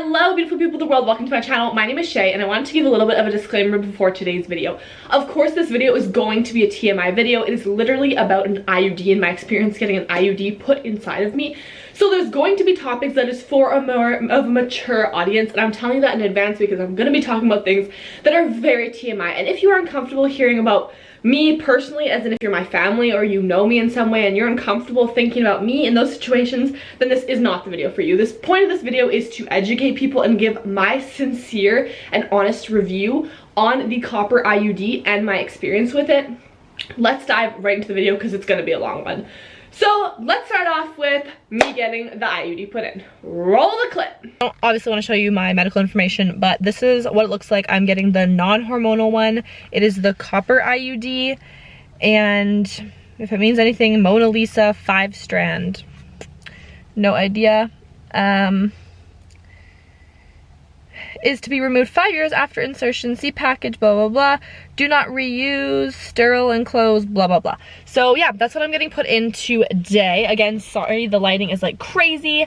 Hello beautiful people of the world, welcome to my channel. My name is Shay and I wanted to give a little bit of a disclaimer before today's video. Of course this video is going to be a TMI video. It is literally about an IUD and my experience getting an IUD put inside of me. So there's going to be topics that is for a more of a mature audience, and I'm telling you that in advance because I'm going to be talking about things that are very TMI. And if you are uncomfortable hearing about me personally, as in if you're my family or you know me in some way and you're uncomfortable thinking about me in those situations, then this is not the video for you. This point of this video is to educate people and give my sincere and honest review on the copper IUD and my experience with it. Let's dive right into the video because it's going to be a long one. So let's start off with me getting the IUD put in. Roll the clip. I obviously want to show you my medical information, but this is what it looks like. I'm getting the non-hormonal one. It is the copper IUD, and if it means anything, Mona Lisa 5-strand. No idea. Is to be removed 5 years after insertion. See package, blah blah blah. Do not reuse, sterile, enclosed, blah blah blah. So yeah, that's what I'm getting put in today. Again, sorry the lighting is like crazy.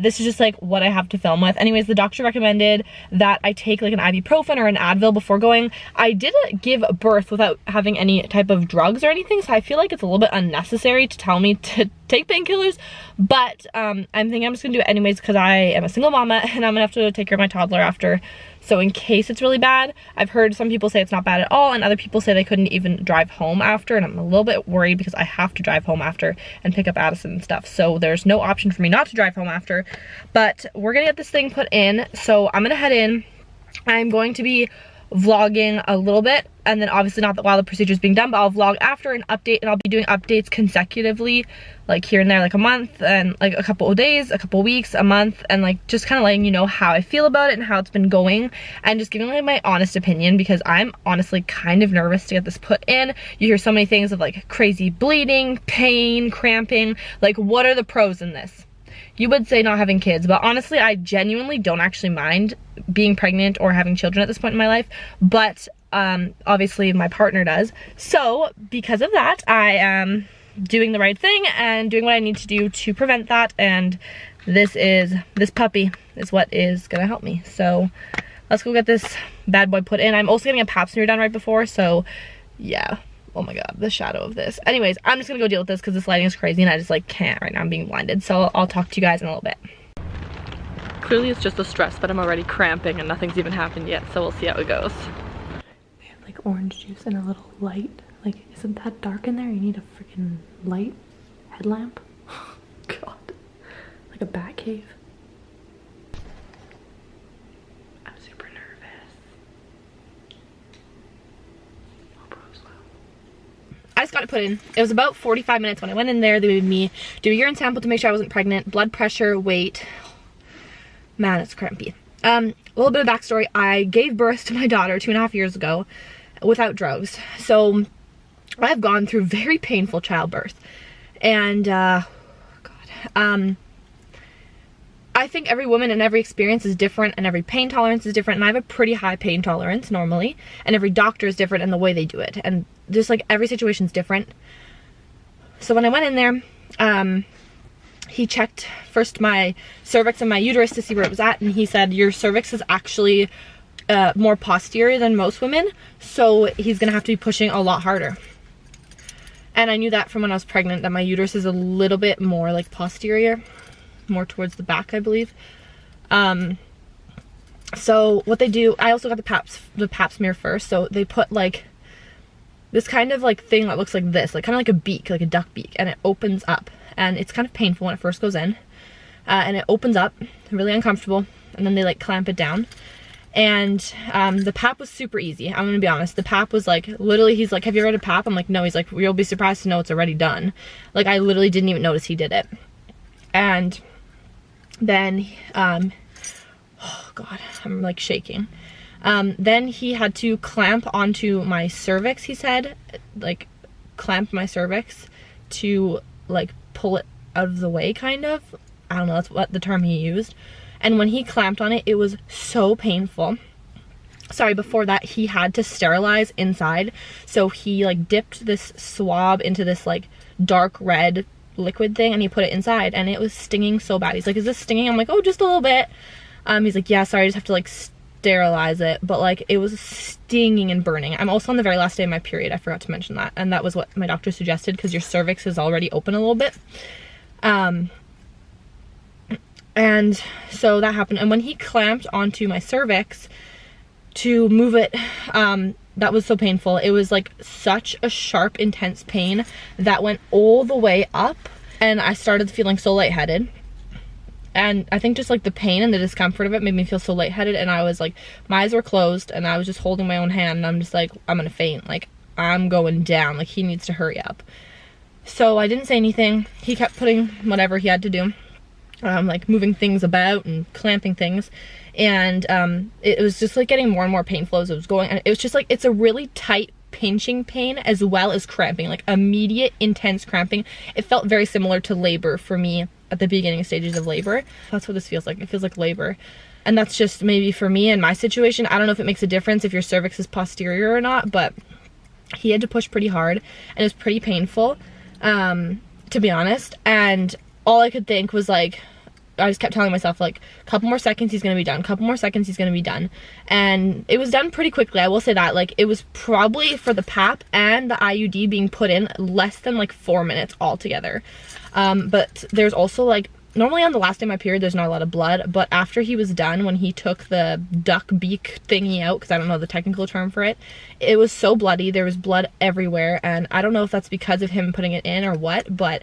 This is just like what I have to film with. Anyways, the doctor recommended that I take like an ibuprofen or an Advil before going. I didn't give birth without having any type of drugs or anything, so I feel like it's a little bit unnecessary to tell me to take painkillers, but I'm thinking I'm just gonna do it anyways because I am a single mama and I'm gonna have to take care of my toddler after. So in case it's really bad, I've heard some people say it's not bad at all and other people say they couldn't even drive home after, and I'm a little bit worried because I have to drive home after and pick up Addison and stuff. So there's no option for me not to drive home after, but we're gonna get this thing put in. So I'm gonna head in. I'm going to be vlogging a little bit, and then obviously not that while the procedure is being done, but I'll vlog after and update, and I'll be doing updates consecutively, like here and there, like a month and like a couple of days, a couple of weeks, a month, and like just kind of letting you know how I feel about it and how it's been going, and just giving like my honest opinion because I'm honestly kind of nervous to get this put in. You hear so many things of like crazy bleeding, pain, cramping. Like, what are the pros in this? You would say not having kids, but honestly I genuinely don't actually mind being pregnant or having children at this point in my life, but obviously my partner does. So because of that, I am doing the right thing and doing what I need to do to prevent that, and this puppy is what is gonna help me. So let's go get this bad boy put in. I'm also getting a pap smear done right before, so yeah. Oh my god, the shadow of this. Anyways, I'm just gonna go deal with this because this lighting is crazy and I just like can't right now. I'm being blinded. So I'll talk to you guys in a little bit. Clearly it's just the stress that I'm already cramping and nothing's even happened yet, so we'll see how it goes. They have like orange juice and a little light. Like, isn't that dark in there? You need a freaking light headlamp. God, like a bat cave. I'm super nervous. I just got it put in. It was about 45 minutes when I went in there. They made me do a urine sample to make sure I wasn't pregnant, blood pressure, weight. Man, it's crampy. A little bit of backstory. I gave birth to my daughter 2.5 years ago without drugs. So I've gone through very painful childbirth. And, I think every woman and every experience is different, and every pain tolerance is different, and I have a pretty high pain tolerance normally, and every doctor is different in the way they do it, and just like every situation is different. So when I went in there, he checked first my cervix and my uterus to see where it was at, and he said your cervix is actually more posterior than most women, so he's gonna have to be pushing a lot harder. And I knew that from when I was pregnant, that my uterus is a little bit more like posterior, more towards the back, I believe. So what they do, I also got the pap smear first. So they put like this kind of like thing that looks like this, like kind of like a beak, like a duck beak, and it opens up, and it's kind of painful when it first goes in, and it opens up, really uncomfortable, and then they like clamp it down. And the pap was super easy. I'm gonna be honest, the pap was like, literally, he's like, have you read a pap? I'm like, no. He's like, you'll be surprised to know it's already done. Like, I literally didn't even notice he did it. And then oh god, I'm like shaking. Then he had to clamp onto my cervix, he said, like clamp my cervix to like pull it out of the way, kind of. I don't know, that's what the term he used. And when he clamped on it, it was so painful. Sorry, before that he had to sterilize inside, so he like dipped this swab into this like dark red liquid thing and he put it inside, and it was stinging so bad. He's like, is this stinging? I'm like, oh, just a little bit. He's like, yeah, sorry, I just have to like sterilize it, but like it was stinging and burning. I'm also on the very last day of my period. I forgot to mention that, and that was what my doctor suggested because your cervix is already open a little bit. And so that happened, and when he clamped onto my cervix to move it, that was so painful. It was like such a sharp, intense pain that went all the way up, and I started feeling so lightheaded. And I think just like the pain and the discomfort of it made me feel so lightheaded, and I was like, my eyes were closed and I was just holding my own hand, and I'm just like, I'm gonna faint, like I'm going down, like he needs to hurry up. So I didn't say anything. He kept putting whatever he had to do, like moving things about and clamping things, and it was just like getting more and more painful as it was going, and it was just like, it's a really tight pinching pain as well as cramping, like immediate intense cramping. It felt very similar to labor for me at the beginning stages of labor. That's what this feels like. It feels like labor, and that's just maybe for me in my situation. I don't know if it makes a difference if your cervix is posterior or not, but he had to push pretty hard and it was pretty painful, to be honest. And all I could think was like, I just kept telling myself like, a couple more seconds, he's gonna be done, couple more seconds, he's gonna be done. And it was done pretty quickly, I will say that. Like, it was probably, for the PAP and the IUD being put in, less than like 4 minutes altogether. But there's also like, normally on the last day of my period there's not a lot of blood, but after he was done, when he took the duck beak thingy out, because I don't know the technical term for it, it was so bloody. There was blood everywhere, and I don't know if that's because of him putting it in or what, but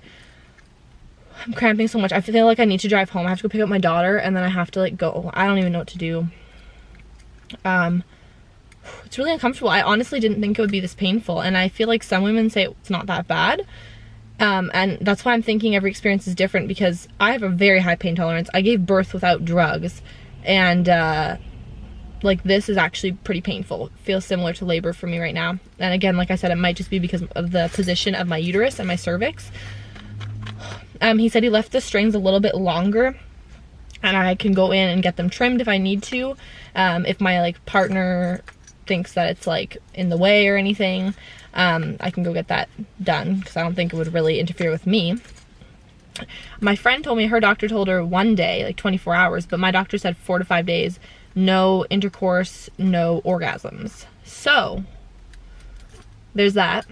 I'm cramping so much. I feel like I need to drive home. I have to go pick up my daughter, and then I have to like go. I don't even know what to do. It's really uncomfortable. I honestly didn't think it would be this painful, and I feel like some women say it's not that bad. And that's why I'm thinking every experience is different, because I have a very high pain tolerance. I gave birth without drugs, and like this is actually pretty painful. It feels similar to labor for me right now. And again, like I said, it might just be because of the position of my uterus and my cervix. He said he left the strings a little bit longer, and I can go in and get them trimmed if I need to, if my like partner thinks that it's like in the way or anything. I can go get that done, because I don't think it would really interfere with me. My friend told me her doctor told her 1 day, like 24 hours, but my doctor said 4 to 5 days, no intercourse, no orgasms. So there's that.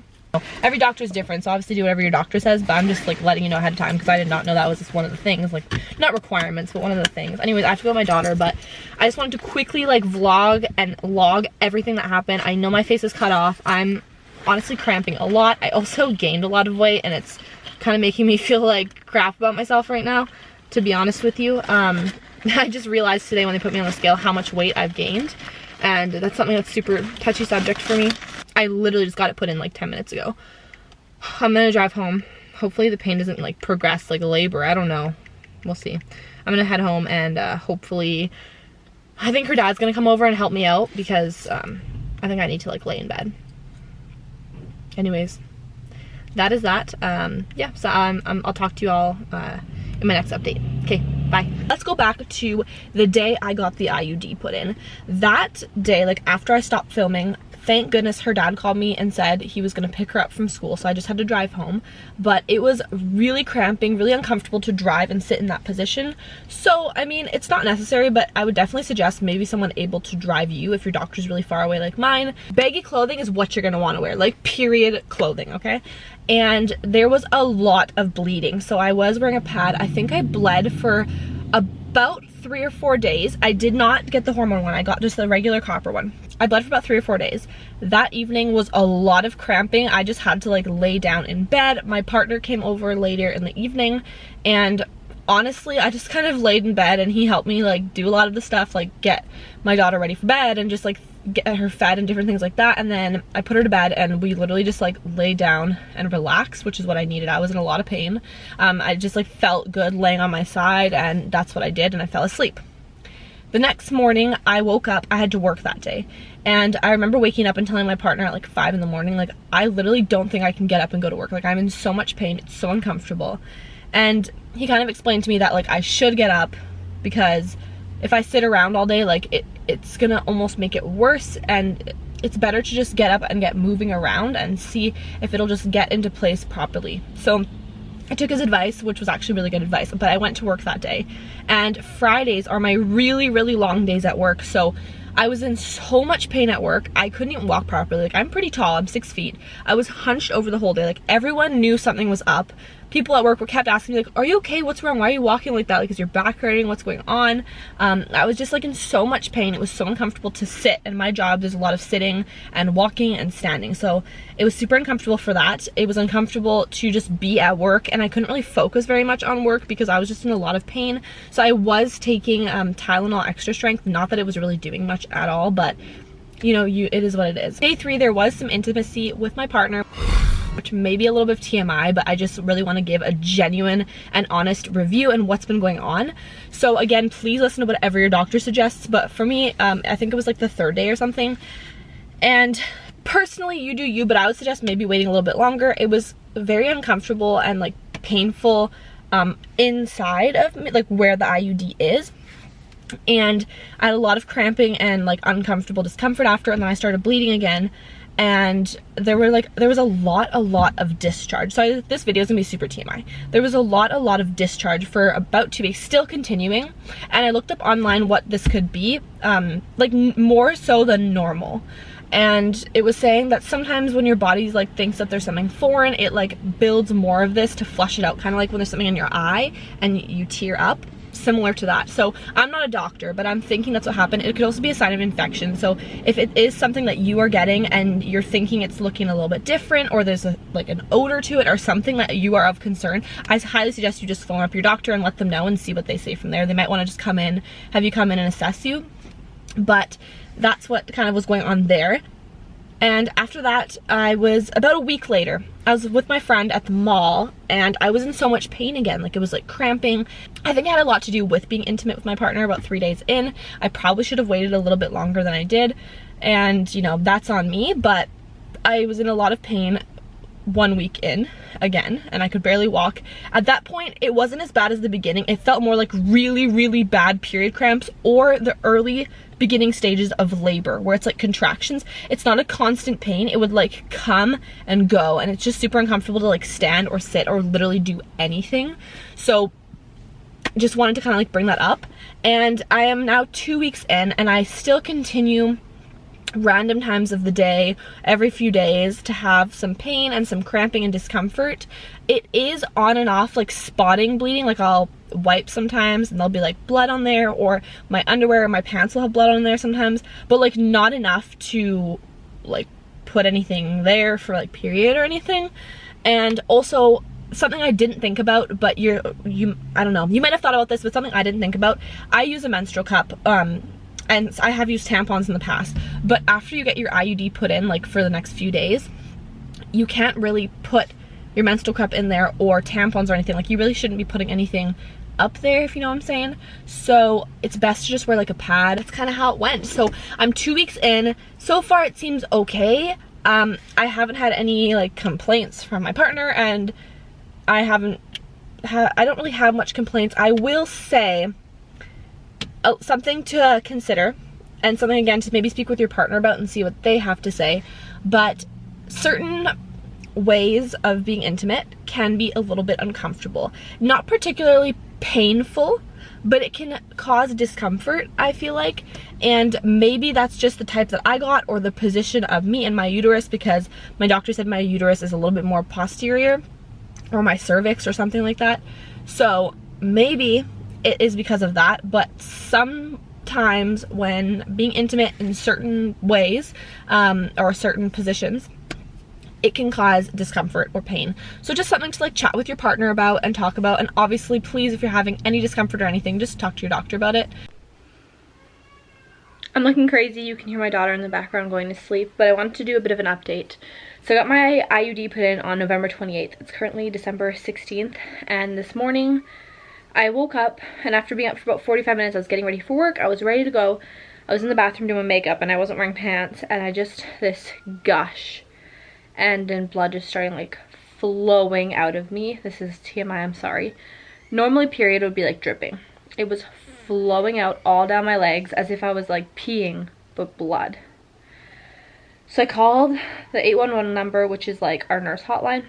Every doctor is different, so obviously do whatever your doctor says, but I'm just like letting you know ahead of time, because I did not know that was just one of the things, like not requirements, but one of the things. Anyways, I have to go with my daughter, but I just wanted to quickly like vlog and log everything that happened. I know my face is cut off. I'm honestly cramping a lot. I also gained a lot of weight, and it's kind of making me feel like crap about myself right now, to be honest with you. I just realized today when they put me on the scale how much weight I've gained, and that's something that's super touchy subject for me. I literally just got it put in like 10 minutes ago. I'm gonna drive home. Hopefully the pain doesn't like progress like labor. I don't know. We'll see. I'm gonna head home, and hopefully, I think her dad's gonna come over and help me out, because I think I need to like lay in bed. Anyways, that is that. Yeah, so I'll talk to you all in my next update. Okay, bye. Let's go back to the day I got the IUD put in. That day, like after I stopped filming, thank goodness her dad called me and said he was gonna pick her up from school, so I just had to drive home. But it was really cramping, really uncomfortable to drive and sit in that position. So, I mean, it's not necessary, but I would definitely suggest maybe someone able to drive you if your doctor's really far away like mine. Baggy clothing is what you're gonna wanna wear, like period clothing, okay? And there was a lot of bleeding, so I was wearing a pad. I think I bled for about 3 or 4 days. I did not get the hormone one, I got just the regular copper one. I bled for about 3 or 4 days. That evening was a lot of cramping. I just had to like lay down in bed. My partner came over later in the evening, and honestly I just kind of laid in bed, and he helped me like do a lot of the stuff, like get my daughter ready for bed and just like get her fed and different things like that. And then I put her to bed, and we literally just like lay down and relax, which is what I needed. I was in a lot of pain. I just like felt good laying on my side, and that's what I did, and I fell asleep. The next morning I woke up. I had to work that day, and I remember waking up and telling my partner at like 5 in the morning, like, I literally don't think I can get up and go to work. Like, I'm in so much pain, it's so uncomfortable. And he kind of explained to me that like I should get up, because if I sit around all day, like it's gonna almost make it worse, and it's better to just get up and get moving around and see if it'll just get into place properly. So I took his advice, which was actually really good advice, but I went to work that day. And Fridays are my really, really long days at work. So I was in so much pain at work. I couldn't even walk properly. Like, I'm pretty tall, I'm 6 feet. I was hunched over the whole day. Like, everyone knew something was up. People at work were kept asking me, like, are you okay? What's wrong? Why are you walking like that? Like, is your back hurting? What's going on? I was just like in so much pain. It was so uncomfortable to sit. And my job, there's a lot of sitting and walking and standing. So it was super uncomfortable for that. It was uncomfortable to just be at work, and I couldn't really focus very much on work because I was just in a lot of pain. So I was taking Tylenol extra strength. Not that it was really doing much at all, but you know, it is what it is. Day 3, there was some intimacy with my partner, which may be a little bit of TMI, but I just really want to give a genuine and honest review and what's been going on. So again, please listen to whatever your doctor suggests, but for me, I think it was like the 3rd day or something. And personally, you do you, but I would suggest maybe waiting a little bit longer. It was very uncomfortable and like painful inside of me, like where the IUD is. And I had a lot of cramping and like uncomfortable discomfort after, and then I started bleeding again. And there was a lot of discharge. So this video is gonna be super TMI. There was a lot of discharge for about 2 weeks, still continuing. And I looked up online what this could be, like more so than normal. And it was saying that sometimes when your body like thinks that there's something foreign, it like builds more of this to flush it out, kind of like when there's something in your eye and you tear up. Similar to that. So I'm not a doctor, but I'm thinking that's what happened. It could also be a sign of infection. So if it is something that you are getting and you're thinking it's looking a little bit different, or there's like an odor to it or something that you are of concern, I highly suggest you just phone up your doctor and let them know and see what they say from there. They might want to just have you come in and assess you. But that's what kind of was going on there. And after that, I was about a week later, I was with my friend at the mall, and I was in so much pain again. Like, it was like cramping. I think it had a lot to do with being intimate with my partner about 3 days in. I probably should have waited a little bit longer than I did, and you know, that's on me. But I was in a lot of pain 1 week in again, and I could barely walk. At that point, it wasn't as bad as the beginning. It felt more like really, really bad period cramps or the early beginning stages of labor, where it's like contractions. It's not a constant pain. It would like come and go, and it's just super uncomfortable to like stand or sit or literally do anything. So just wanted to kind of like bring that up. And I am now 2 weeks in, and I still continue random times of the day, every few days, to have some pain and some cramping and discomfort. It is on and off, like spotting bleeding. Like, I'll wipe sometimes and there'll be like blood on there, or my underwear or my pants will have blood on there sometimes, but like not enough to like put anything there for like period or anything. And also something I didn't think about, but I don't know, you might have thought about this, but something I didn't think about, I use a menstrual cup, and I have used tampons in the past, but after you get your IUD put in, like for the next few days, you can't really put your menstrual cup in there or tampons or anything. Like, you really shouldn't be putting anything up there, if you know what I'm saying. So it's best to just wear like a pad. That's kind of how it went. So I'm 2 weeks in. So far it seems okay. I haven't had any like complaints from my partner, and I don't really have much complaints. I will say something to consider, and something again to maybe speak with your partner about and see what they have to say, but certain ways of being intimate can be a little bit uncomfortable. Not particularly painful, but it can cause discomfort, I feel like. And maybe that's just the type that I got, or the position of me and my uterus, because my doctor said my uterus is a little bit more posterior, or my cervix or something like that. So maybe it is because of that. But sometimes when being intimate in certain ways, or certain positions, it can cause discomfort or pain. So just something to like chat with your partner about and talk about. And obviously, please, if you're having any discomfort or anything, just talk to your doctor about it. I'm looking crazy. You can hear my daughter in the background going to sleep, but I wanted to do a bit of an update. So I got my IUD put in on November 28th. It's currently December 16th, and this morning I woke up, and after being up for about 45 minutes, I was getting ready for work. I was ready to go. I was in the bathroom doing makeup, and I wasn't wearing pants, and this gush, and then blood just starting like flowing out of me. This is TMI, I'm sorry. Normally period would be like dripping. It was flowing out all down my legs as if I was like peeing, but blood. So I called the 811 number, which is like our nurse hotline,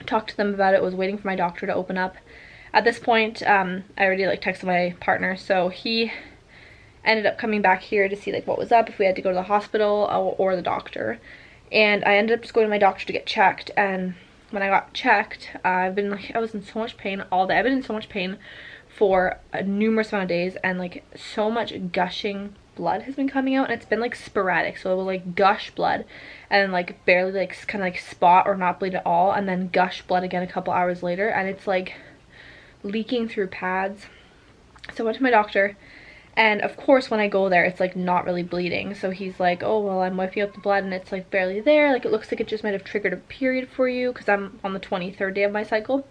talked to them about it, was waiting for my doctor to open up. At this point, I already like texted my partner, so he ended up coming back here to see like what was up, if we had to go to the hospital or the doctor. And I ended up just going to my doctor to get checked, and when I got checked, I was in so much pain all day. I've been in so much pain for a numerous amount of days, and like so much gushing blood has been coming out, and it's been like sporadic, so it will like gush blood and then like barely like kind of like spot or not bleed at all, and then gush blood again a couple hours later, and it's like leaking through pads. So I went to my doctor, and of course when I go there it's like not really bleeding, so he's like, oh well, I'm wiping out the blood and it's like barely there, like it looks like it just might have triggered a period for you, because I'm on the 23rd day of my cycle,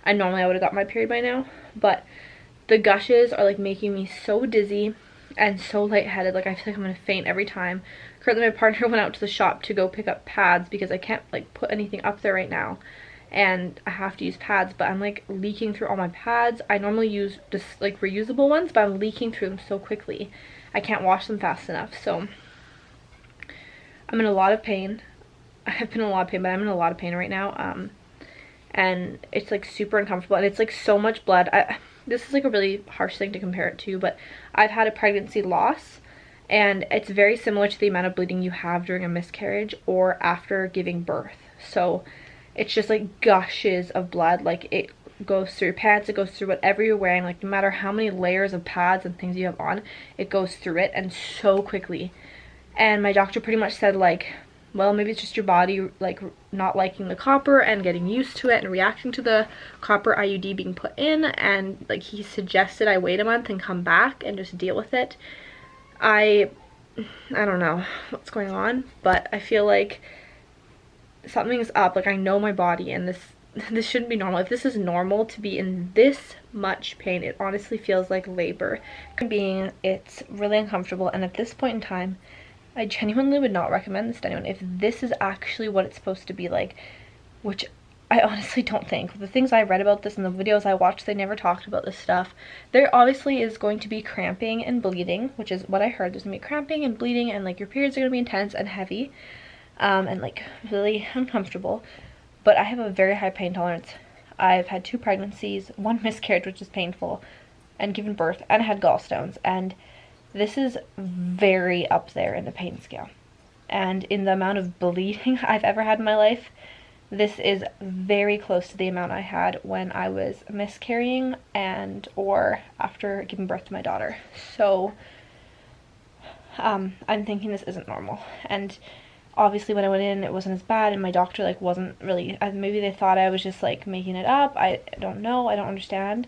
and normally I would have got my period by now. But the gushes are like making me so dizzy and so lightheaded, like I feel like I'm gonna faint every time. Currently my partner went out to the shop to go pick up pads because I can't like put anything up there right now, and I have to use pads, but I'm like leaking through all my pads. I normally use just like reusable ones, but I'm leaking through them so quickly I can't wash them fast enough. So I'm in a lot of pain. I have been in a lot of pain, but I'm in a lot of pain right now, and it's like super uncomfortable, and it's like so much blood. This is like a really harsh thing to compare it to, but I've had a pregnancy loss, and it's very similar to the amount of bleeding you have during a miscarriage or after giving birth. So it's just like gushes of blood, like it goes through pants, it goes through whatever you're wearing, like no matter how many layers of pads and things you have on, it goes through it, and so quickly. And my doctor pretty much said like, well, maybe it's just your body like not liking the copper and getting used to it and reacting to the copper IUD being put in, and like he suggested I wait a month and come back and just deal with it. I don't know what's going on, but I feel like something's up. Like I know my body, and this shouldn't be normal. If this is normal to be in this much pain, it honestly feels like labor. It's really uncomfortable, and at this point in time I genuinely would not recommend this to anyone. If this is actually what it's supposed to be like, which I honestly don't think. The things I read about this in the videos I watched, they never talked about this stuff. There obviously is going to be cramping and bleeding, which is what I heard. There's going to be cramping and bleeding, and like your periods are going to be intense and heavy, and like really uncomfortable. But I have a very high pain tolerance. I've had 2 pregnancies, 1 miscarriage, which is painful, and given birth, and I had gallstones, and this is very up there in the pain scale. And in the amount of bleeding I've ever had in my life, this is very close to the amount I had when I was miscarrying and or after giving birth to my daughter. So I'm thinking this isn't normal. And obviously when I went in, it wasn't as bad, and my doctor like wasn't really, maybe they thought I was just like making it up. I don't know, I don't understand.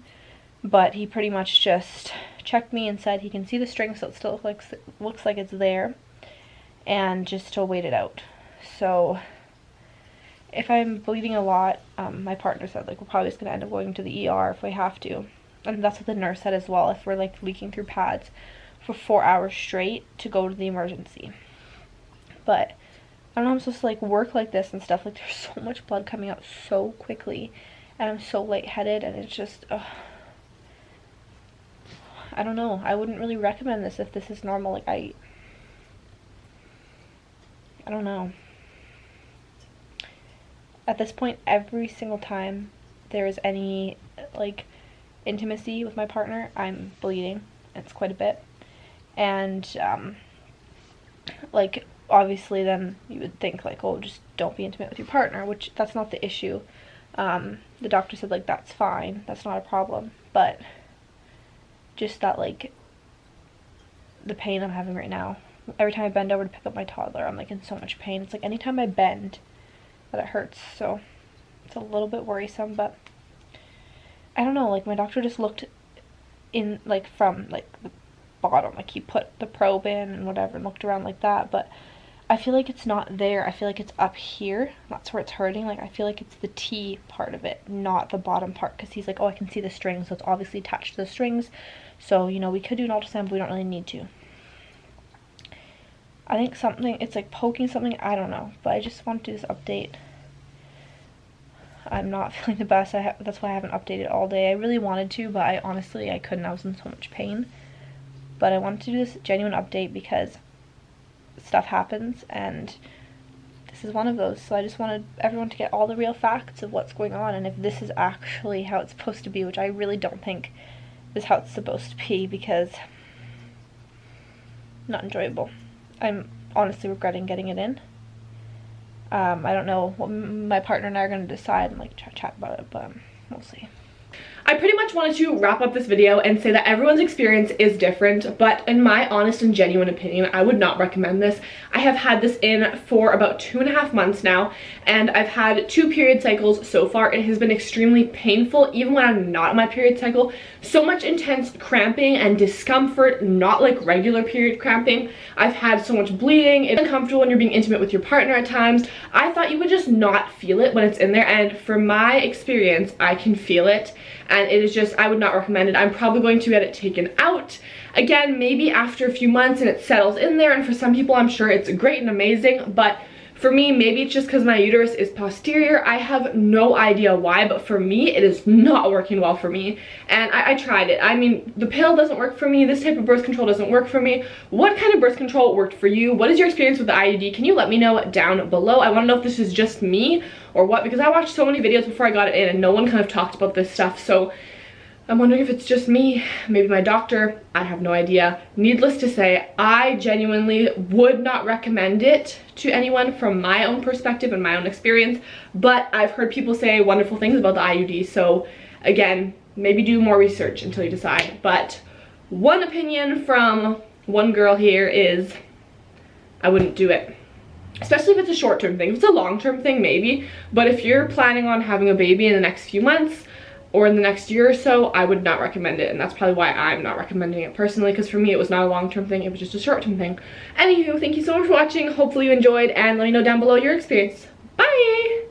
But he pretty much just checked me and said he can see the string, so it still looks like it's there, and just to wait it out. So if I'm bleeding a lot, my partner said like we're probably just gonna end up going to the ER if we have to, and that's what the nurse said as well, if we're like leaking through pads for 4 hours straight, to go to the emergency. But I don't know, I'm supposed to like work like this and stuff, like there's so much blood coming out so quickly, and I'm so lightheaded, and it's just I don't know. I wouldn't really recommend this if this is normal. Like I don't know. At this point, every single time there is any like intimacy with my partner, I'm bleeding. It's quite a bit. And like obviously then you would think like, oh, just don't be intimate with your partner, which that's not the issue. The doctor said like that's fine, that's not a problem, but just that like the pain I'm having right now, every time I bend over to pick up my toddler, I'm like in so much pain. It's like anytime I bend that it hurts, so it's a little bit worrisome. But I don't know, like my doctor just looked in like from like the bottom, like he put the probe in and whatever and looked around like that, but I feel like it's not there. I feel like it's up here. That's where it's hurting. Like I feel like it's the T part of it, not the bottom part, because he's like, oh, I can see the strings, so it's obviously attached to the strings. So, you know, we could do an ultrasound, but we don't really need to. I think it's like poking something, I don't know, but I just want to do this update. I'm not feeling the best. That's why I haven't updated all day. I really wanted to, but I couldn't. I was in so much pain. But I wanted to do this genuine update because stuff happens, and this is one of those. So I just wanted everyone to get all the real facts of what's going on and if this is actually how it's supposed to be, which I really don't think is how it's supposed to be, because not enjoyable. I'm honestly regretting getting it in. I don't know what my partner and I are going to decide and like chat about it, but we'll see. I pretty much wanted to wrap up this video and say that everyone's experience is different, but in my honest and genuine opinion, I would not recommend this. I have had this in for about 2.5 months now, and I've had 2 period cycles so far. It has been extremely painful, even when I'm not on my period cycle. So much intense cramping and discomfort, not like regular period cramping. I've had so much bleeding. It's uncomfortable when you're being intimate with your partner at times. I thought you would just not feel it when it's in there, and from my experience, I can feel it. And it is just, I would not recommend it. I'm probably going to get it taken out. Again, maybe after a few months and it settles in there, and for some people I'm sure it's great and amazing, but for me, maybe it's just because my uterus is posterior. I have no idea why, but for me, it is not working well for me. And I tried it. I mean, the pill doesn't work for me. This type of birth control doesn't work for me. What kind of birth control worked for you? What is your experience with the IUD? Can you let me know down below? I want to know if this is just me or what, because I watched so many videos before I got it in and no one kind of talked about this stuff. So I'm wondering if it's just me, maybe my doctor, I have no idea. Needless to say, I genuinely would not recommend it to anyone from my own perspective and my own experience, but I've heard people say wonderful things about the IUD, so again, maybe do more research until you decide. But one opinion from one girl here is I wouldn't do it. Especially if it's a short-term thing. If it's a long-term thing, maybe, but if you're planning on having a baby in the next few months, or in the next year or so, I would not recommend it, and that's probably why I'm not recommending it personally, because for me it was not a long-term thing, it was just a short-term thing. Anywho, thank you so much for watching, hopefully you enjoyed, and let me know down below your experience. Bye!